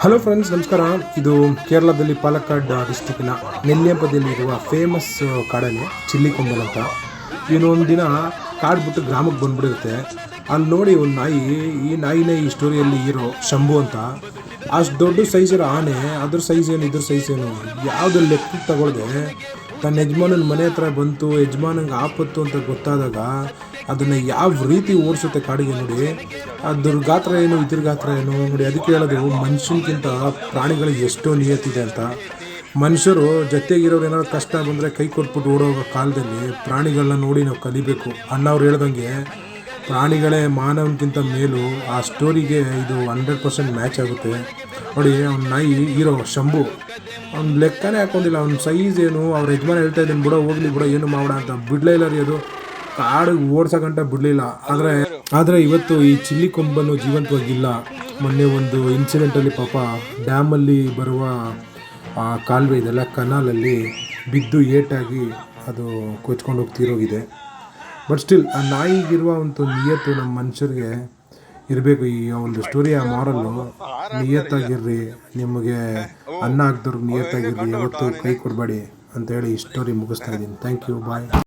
Hello friends, ನಮಸ್ಕಾರ. ಇದು ಕೇರಳದಲ್ಲಿ ಪಾಲಕ್ಕಾಡ್ ಡಿಸ್ಟಿಕ್ನ ನೆಲ್ಯಂಪದಲ್ಲಿರುವ ಫೇಮಸ್ ಕಾಡನೆ ಚಿಲ್ಲಿಕೊಂಬಲ್ ಅಂತ. ಇವನು ಒಂದು ದಿನ ಕಾಡು ಬಿಟ್ಟು ಗ್ರಾಮಕ್ಕೆ ಬಂದ್ಬಿಡಿರುತ್ತೆ. ಅಲ್ಲಿ ನೋಡಿ ಒಂದು ನಾಯಿ, ಈ ನಾಯಿನೇ ಈ ಸ್ಟೋರಿಯಲ್ಲಿ ಹೀರೋ ಶಂಭು ಅಂತ. ಅಷ್ಟು ದೊಡ್ಡ ಸೈಜ್ ಇರೋ ಆನೆ, ಅದ್ರ ಸೈಜ್ ಏನು ಇದ್ರ ಸೈಜ್ ಏನು ಯಾವುದು ಲೆಕ್ಕಕ್ಕೆ ತಗೊಳ್ದೆ ತನ್ನ ಯಜಮಾನನ ಮನೆ ಹತ್ರ ಬಂತು. ಯಜಮಾನಂಗೆ ಆಪತ್ತು ಅಂತ ಗೊತ್ತಾದಾಗ ಅದನ್ನು ಯಾವ ರೀತಿ ಓಡಿಸುತ್ತೆ ಕಾಡಿಗೆ ನೋಡಿ. ಅದ್ರ ಗಾತ್ರ ಏನು ಇದ್ರ ಗಾತ್ರ ಏನು ನೋಡಿ. ಅದಕ್ಕೆ ಹೇಳೋದು, ಮನುಷ್ಯನ್ಕಿಂತ ಪ್ರಾಣಿಗಳಿಗೆ ಎಷ್ಟೋ ನಿಯತ್ತಿದೆ ಅಂತ. ಮನುಷ್ಯರು ಜೊತೆಗಿರೋರು ಏನಾದ್ರು ಕಷ್ಟ ಬಂದರೆ ಕೈ ಕೊಟ್ಬಿಟ್ಟು ಓಡೋಗೋ ಕಾಲದಲ್ಲಿ ಪ್ರಾಣಿಗಳನ್ನ ನೋಡಿ ನಾವು ಕಲಿಬೇಕು. ಅಣ್ಣವ್ರು ಹೇಳ್ದಂಗೆ ಪ್ರಾಣಿಗಳೇ ಮಾನವನಿಗಿಂತ ಮೇಲೂ. ಆ ಸ್ಟೋರಿಗೆ ಇದು 100% ಮ್ಯಾಚ್ ಆಗುತ್ತೆ ನೋಡಿ. ಅವ್ನ ನಾಯಿ ಹೀರೋ ಶಂಭು, ಅವ್ನ ಲೆಕ್ಕನೇ ಹಾಕೊಂಡಿಲ್ಲ. ಅವ್ನ ಸೈಜ್ ಏನು, ಅವ್ರ ಯಜಮಾನ ಹೇಳ್ತಾ ಇದ್ದೀನಿ ಬಿಡೋ ಹೋಗ್ಲಿ ಬಿಡೋ ಏನು ಮಾಡೋಣ ಅಂತ ಬಿಡಲೇ ಇಲ್ಲ ರೀ. ಅದು ಕಾಡು ಓಡ್ಸೋಗಂಟ ಬಿಡಲಿಲ್ಲ. ಆದರೆ ಇವತ್ತು ಈ ಚಿಲ್ಲಿಕೊಂಬನ್ನು ಜೀವಂತವಾಗಿಲ್ಲ. ಮೊನ್ನೆ ಒಂದು ಇನ್ಸಿಡೆಂಟಲ್ಲಿ ಪಾಪ ಡ್ಯಾಮಲ್ಲಿ ಬರುವ ಆ ಕಾಲುವೆ ಇದೆಲ್ಲ ಕನಾಲಲ್ಲಿ ಬಿದ್ದು ಏಟಾಗಿ ಅದು ಕೊಚ್ಕೊಂಡು ಹೋಗ್ತಿರೋಗಿದೆ. ಬಟ್ ಸ್ಟಿಲ್ ಆ ನಾಯಿಗಿರುವ ಒಂದು ನಿಯತ್ತು ನಮ್ಮ ಮನುಷ್ಯರಿಗೆ ಇರಬೇಕು. ಈ ಒಂದು ಸ್ಟೋರಿಯ ಮಾರಲ್ಲು, ನಿಯತ್ತಾಗಿರ್ರಿ, ನಿಮಗೆ ಅನ್ನ ಹಾಕ್ದವ್ರಿಗೆ ನಿಯತ್ತಾಗಿರ್ರಿ, ಯಾವತ್ತೂ ಕೈ ಕೊಡಬೇಡಿ ಅಂತೇಳಿ ಈ ಸ್ಟೋರಿ ಮುಗಿಸ್ತಾ ಇದ್ದೀನಿ. Thank you, bye.